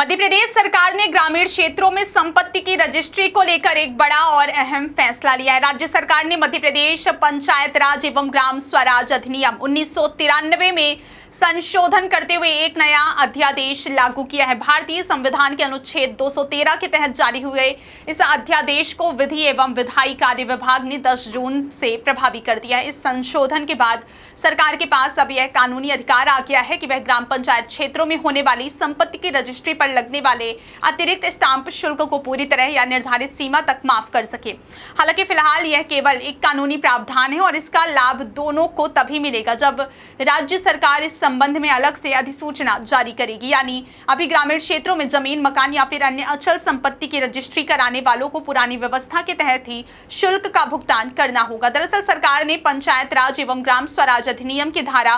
मध्य प्रदेश सरकार ने ग्रामीण क्षेत्रों में संपत्ति की रजिस्ट्री को लेकर एक बड़ा और अहम फैसला लिया है। राज्य सरकार ने मध्य प्रदेश पंचायत राज एवं ग्राम स्वराज अधिनियम 1993 में संशोधन करते हुए एक नया अध्यादेश लागू किया है। भारतीय संविधान के अनुच्छेद 213 के तहत जारी हुए इस अध्यादेश को विधि एवं विधायी कार्य विभाग ने 10 जून से प्रभावी कर दिया है। इस संशोधन के बाद सरकार के पास अब यह कानूनी अधिकार आ गया है कि वह ग्राम पंचायत क्षेत्रों में होने वाली संपत्ति की रजिस्ट्री पर लगने वाले अतिरिक्त स्टाम्प शुल्क को पूरी तरह या निर्धारित सीमा तक माफ कर सके। हालांकि फिलहाल यह केवल एक कानूनी प्रावधान है और इसका लाभ दोनों को तभी मिलेगा जब राज्य सरकार इस संबंध में अलग से अधिसूचना जारी करेगी। यानी अभी ग्रामीण क्षेत्रों में जमीन, मकान या फिर अन्य अचल संपत्ति की रजिस्ट्री कराने वालों को पुरानी व्यवस्था के तहत ही शुल्क का भुगतान करना होगा। दरअसल सरकार ने पंचायत राज एवं ग्राम स्वराज अधिनियम की धारा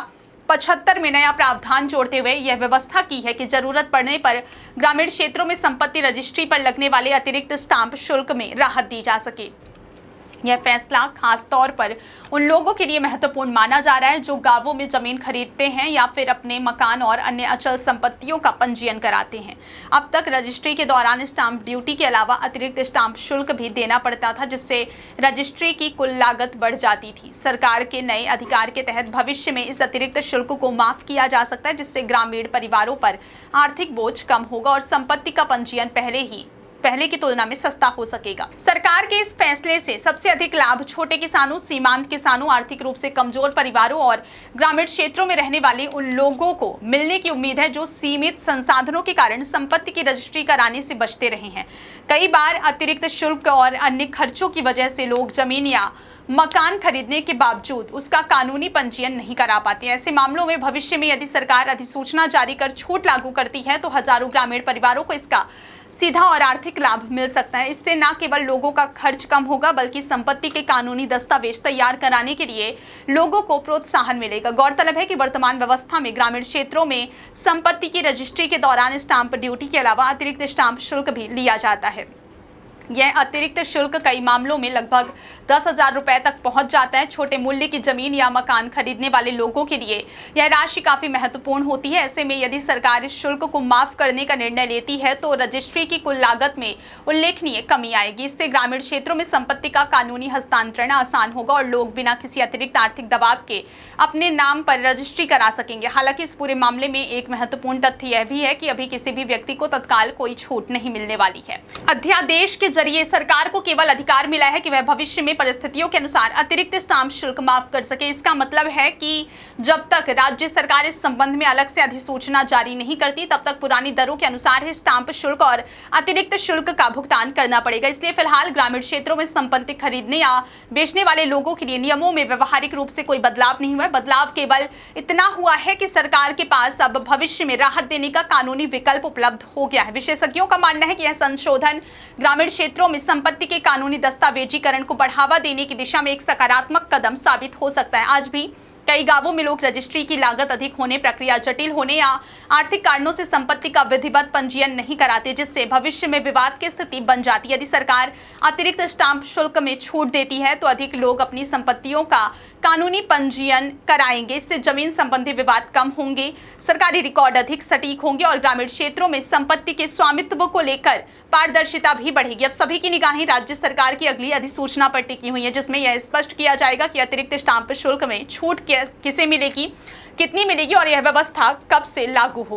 75 में नया प्रावधान जोड़ते हुए यह व्यवस्था की है कि जरूरत पड़ने पर ग्रामीण क्षेत्रों में संपत्ति रजिस्ट्री पर लगने वाले अतिरिक्त स्टाम्प शुल्क में राहत दी जा सके। यह फैसला खास तौर पर उन लोगों के लिए महत्वपूर्ण माना जा रहा है जो गांवों में जमीन खरीदते हैं या फिर अपने मकान और अन्य अचल संपत्तियों का पंजीयन कराते हैं। अब तक रजिस्ट्री के दौरान स्टाम्प ड्यूटी के अलावा अतिरिक्त स्टाम्प शुल्क भी देना पड़ता था, जिससे रजिस्ट्री की कुल लागत बढ़ जाती थी। सरकार के नए अधिकार के तहत भविष्य में इस अतिरिक्त शुल्क को माफ किया जा सकता है, जिससे ग्रामीण परिवारों पर आर्थिक बोझ कम होगा और संपत्ति का पंजीयन पहले की तुलना में सस्ता हो सकेगा। सरकार के इस फैसले से सबसे अधिक लाभ छोटे किसानों, सीमांत किसानों, आर्थिक रूप से कमजोर परिवारों और ग्रामीण क्षेत्रों में रहने वाले उन लोगों को मिलने की उम्मीद है जो सीमित संसाधनों के कारण संपत्ति की रजिस्ट्री कराने से बचते रहे हैं। कई बार अतिरिक्त शुल्क और अन्य खर्चों की वजह से लोग जमीन या मकान खरीदने के बावजूद उसका कानूनी पंजीयन नहीं करा पाते। ऐसे मामलों में भविष्य में यदि सरकार अधिसूचना जारी कर छूट लागू करती है तो हजारों ग्रामीण परिवारों को इसका सीधा और आर्थिक लाभ मिल सकता है। इससे न केवल लोगों का खर्च कम होगा बल्कि संपत्ति के कानूनी दस्तावेज तैयार कराने के लिए लोगों को प्रोत्साहन मिलेगा। गौरतलब है कि वर्तमान व्यवस्था में ग्रामीण क्षेत्रों में संपत्ति की रजिस्ट्री के दौरान स्टाम्प ड्यूटी के अलावा अतिरिक्त स्टाम्प शुल्क भी लिया जाता है। यह अतिरिक्त शुल्क कई मामलों में लगभग 10,000 रुपए तक पहुंच जाता है। छोटे मूल्य की जमीन या मकान खरीदने वाले लोगों के लिए यह राशि काफी महत्वपूर्ण होती है। ऐसे में यदि सरकार इस शुल्क को माफ करने का निर्णय लेती है तो रजिस्ट्री की कुल लागत में उल्लेखनीय कमी आएगी। इससे ग्रामीण क्षेत्रों में संपत्ति का कानूनी हस्तांतरण आसान होगा और लोग बिना किसी अतिरिक्त आर्थिक दबाव के अपने नाम पर रजिस्ट्री करा सकेंगे। हालांकि इस पूरे मामले में एक महत्वपूर्ण तथ्य यह भी है कि अभी किसी भी व्यक्ति को तत्काल कोई छूट नहीं मिलने वाली है। अध्यादेश के जरिए सरकार को केवल अधिकार मिला है कि वह भविष्य में परिस्थितियों के अनुसार अतिरिक्त स्टाम्प शुल्क माफ कर सके। इसका मतलब है कि जब तक राज्य सरकार इस संबंध में अलग से अधिसूचना जारी नहीं करती तब तक पुरानी दरों के अनुसार ही स्टाम्प शुल्क और अतिरिक्त शुल्क का भुगतान करना पड़ेगा। इसलिए फिलहाल ग्रामीण क्षेत्रों में संपत्ति खरीदने या बेचने वाले लोगों के लिए नियमों में व्यवहारिक रूप से कोई बदलाव नहीं हुआ है। बदलाव केवल इतना हुआ है कि सरकार के पास अब भविष्य में राहत देने का कानूनी विकल्प उपलब्ध हो गया है। विशेषज्ञों का मानना है कि यह संशोधन ग्रामीण क्षेत्रों में संपत्ति के कानूनी दस्तावेजीकरण को बढ़ावा देने की दिशा में एक सकारात्मक कदम साबित हो सकता है। आज भी कई गांवों में लोग रजिस्ट्री की लागत अधिक होने, प्रक्रिया जटिल होने या आर्थिक कारणों से संपत्ति का विधिवत पंजीयन नहीं कराते, जिससे भविष्य में विवाद की स्थिति बन जाती है। यदि सरकार अतिरिक्त स्टाम्प शुल्क में छूट देती है तो अधिक लोग अपनी संपत्तियों का कानूनी पंजीयन कराएंगे। इससे जमीन संबंधी विवाद कम होंगे, सरकारी रिकॉर्ड अधिक सटीक होंगे और ग्रामीण क्षेत्रों में संपत्ति के स्वामित्व को लेकर पारदर्शिता भी बढ़ेगी। अब सभी की निगाहें राज्य सरकार की अगली अधिसूचना पर टिकी हुई है, जिसमें यह स्पष्ट किया जाएगा कि अतिरिक्त स्टाम्प शुल्क में छूट किसे मिलेगी, कितनी मिलेगी और यह व्यवस्था कब से लागू होगी।